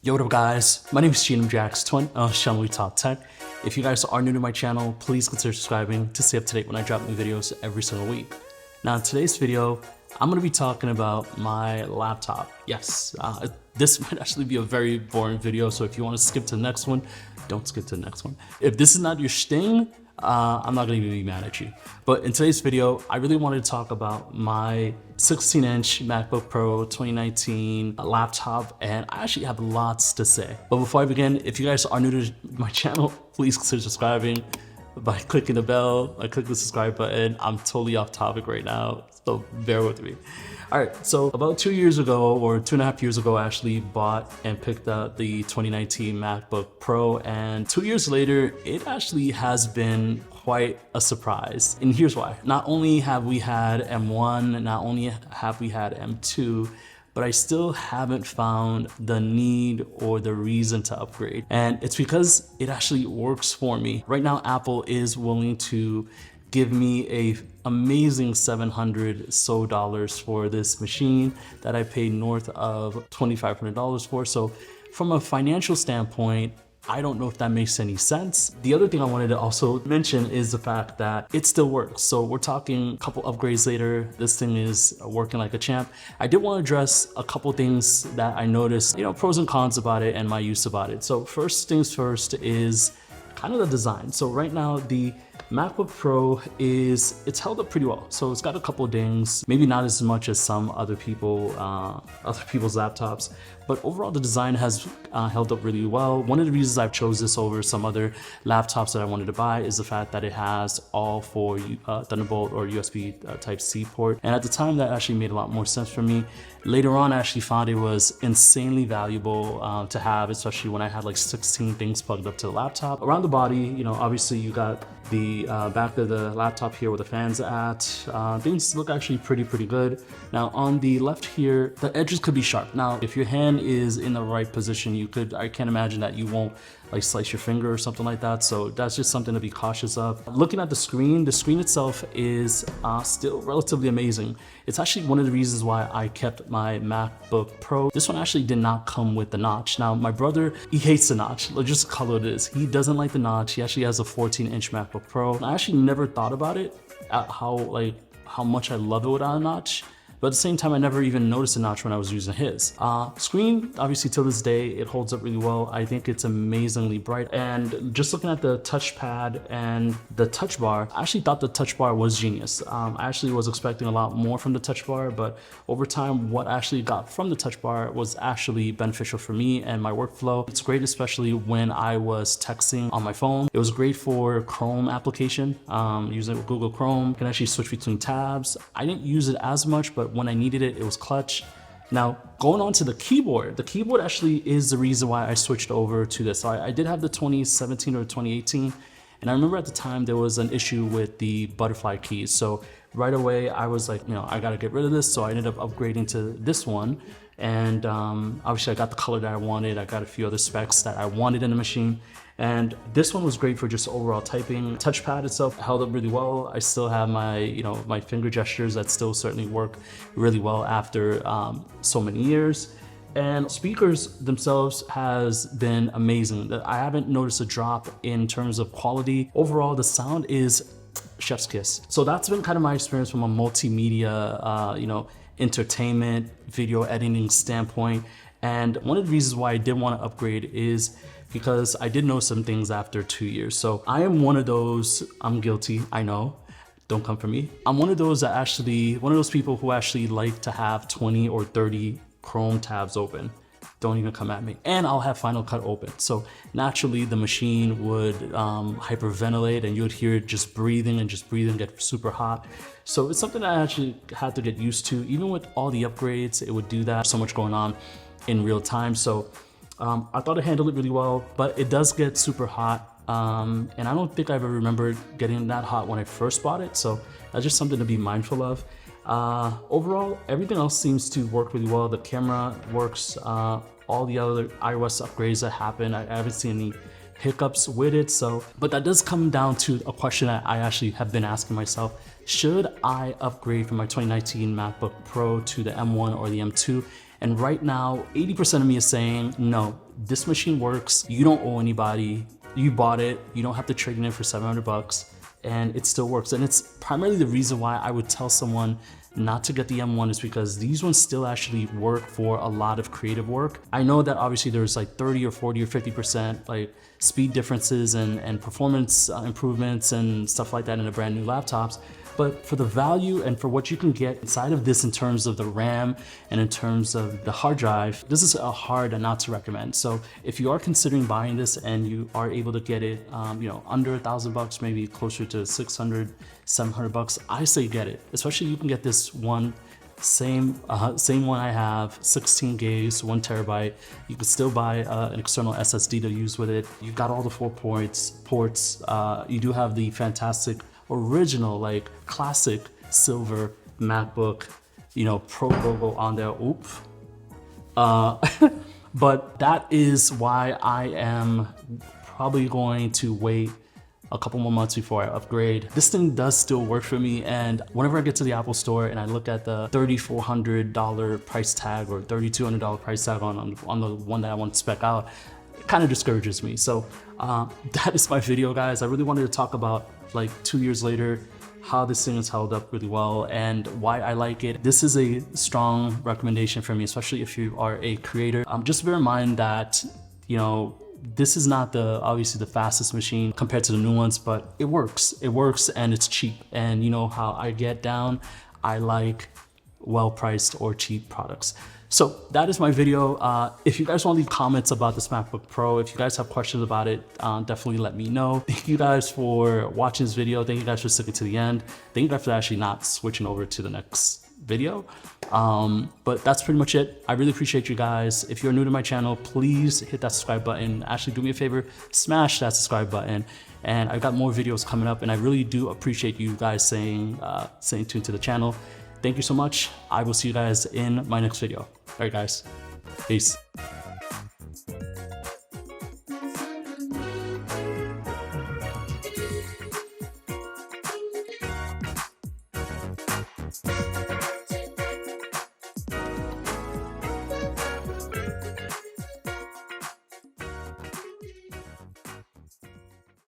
Yo, what up guys, my name is JAXTWIN, channel we talk tech. If you guys are new to my channel, please consider subscribing to stay up to date when I drop new videos every single week. Now in today's video, I'm going to be talking about my laptop. Yes, this might actually be a very boring video, so if you want to skip to the next one, don't skip to the next one. If this is not your sting, I'm not going to be mad at you. But in today's video, I really wanted to talk about my 16-inch MacBook Pro 2019 laptop, and I actually have lots to say. But before I begin, if you guys are new to my channel, please consider subscribing by clicking the bell, click the subscribe button. I'm totally off topic right now, so bear with me. All right, so about 2 years ago, or 2.5 years ago, I actually bought and picked up the 2019 MacBook Pro, and 2 years later, it actually has been quite a surprise. And here's why. Not only have we had M1, not only have we had M2, but I still haven't found the need or the reason to upgrade. And it's because it actually works for me. Right now, Apple is willing to give me a amazing $700 so for this machine that I paid north of $2,500 for. So from a financial standpoint, I don't know if that makes any sense. The other thing I wanted to also mention is the fact that it still works. So we're talking a couple upgrades later, this thing is working like a champ. I did want to address a couple things that I noticed, pros and cons about it and my use about it. So first things first is kind of the design. So right now the MacBook Pro it's held up pretty well. So it's got a couple of dings, maybe not as much as some other people's laptops, but overall the design has held up really well. One of the reasons I've chose this over some other laptops that I wanted to buy is the fact that it has all 4 Thunderbolt or USB Type-C port. And at the time that actually made a lot more sense for me. Later on, I actually found it was insanely valuable to have, especially when I had like 16 things plugged up to the laptop. Around the body, obviously you got the back of the laptop here where the fan's at. Things look actually pretty good. Now on the left here, the edges could be sharp. Now if your hand is in the right position, I can't imagine that you won't like slice your finger or something like that. So that's just something to be cautious of. Looking at the screen itself is still relatively amazing. It's actually one of the reasons why I kept my MacBook Pro. This one actually did not come with the notch. Now my brother, he hates the notch. Just color it is. He doesn't like the notch. He actually has a 14-inch MacBook Pro. I actually never thought about it, how much I love it without a notch. But at the same time, I never even noticed a notch when I was using his. Screen, obviously till this day, it holds up really well. I think it's amazingly bright. And just looking at the touchpad and the touch bar, I actually thought the touch bar was genius. I actually was expecting a lot more from the touch bar, but over time, what I actually got from the touch bar was actually beneficial for me and my workflow. It's great, especially when I was texting on my phone. It was great for Chrome application, using Google Chrome. You can actually switch between tabs. I didn't use it as much, but when I needed it, it was clutch. Now, going on to the keyboard actually is the reason why I switched over to this. So I did have the 2017 or 2018, and I remember at the time there was an issue with the butterfly keys. So right away, I was like, I gotta get rid of this. So I ended up upgrading to this one. And obviously I got the color that I wanted. I got a few other specs that I wanted in the machine. And this one was great for just overall typing. Touchpad itself held up really well. I still have my, my finger gestures that still certainly work really well after so many years. And speakers themselves has been amazing. I haven't noticed a drop in terms of quality. Overall, the sound is chef's kiss. So that's been kind of my experience from a multimedia, entertainment, video editing standpoint. And one of the reasons why I did want to upgrade is because I did know some things after 2 years. So I am one of those, I'm guilty, I know, don't come for me. I'm one of those people who actually like to have 20 or 30 Chrome tabs open. Don't even come at me. And I'll have Final Cut open. So naturally the machine would hyperventilate and you would hear it just breathing, get super hot. So it's something I actually had to get used to. Even with all the upgrades, it would do that. So much going on in real time. So I thought it handled it really well, but it does get super hot. And I don't think I've ever remembered getting that hot when I first bought it. So that's just something to be mindful of. Overall, everything else seems to work really well. The camera works, all the other iOS upgrades that happen, I haven't seen any hiccups with it. So, but that does come down to a question that I actually have been asking myself. Should I upgrade from my 2019 MacBook Pro to the M1 or the M2? And right now, 80% of me is saying, no, this machine works. You don't owe anybody. You bought it. You don't have to trade it in for $700 and it still works. And it's primarily the reason why I would tell someone not to get the M1 is because these ones still actually work for a lot of creative work. I know that obviously there's like 30 or 40 or 50% like speed differences and performance improvements and stuff like that in a brand new laptops. But for the value and for what you can get inside of this in terms of the RAM and in terms of the hard drive, this is a hard not to recommend. So if you are considering buying this and you are able to get it, you know, under $1,000, maybe closer to 600, 700 bucks, I say get it. Especially you can get this one, same one I have, 16 gigs, 1 terabyte. You could still buy an external SSD to use with it. You've got all the 4 ports. You do have the fantastic original, like classic silver MacBook, you know, Pro logo on there. Oop. But that is why I am probably going to wait a couple more months before I upgrade. This thing does still work for me, and whenever I get to the Apple store and I look at the $3,400 price tag or $3,200 price tag on the one that I want to spec out, it kind of discourages me. So that is my video, guys. I really wanted to talk about, like 2 years later, how this thing has held up really well and why I like it. This is a strong recommendation for me, especially if you are a creator. Just bear in mind that, you know, this is not obviously the fastest machine compared to the new ones, but it works. It works and it's cheap. And you know how I get down, I like well-priced or cheap products. So that is my video. If you guys want to leave comments about this MacBook Pro, if you guys have questions about it, definitely let me know. Thank you guys for watching this video. Thank you guys for sticking to the end. Thank you guys for actually not switching over to the next video. But that's pretty much it. I really appreciate you guys. If you're new to my channel, please hit that subscribe button. Actually, do me a favor, smash that subscribe button. And I've got more videos coming up, and I really do appreciate you guys staying tuned to the channel. Thank you so much. I will see you guys in my next video. All right, guys. Peace.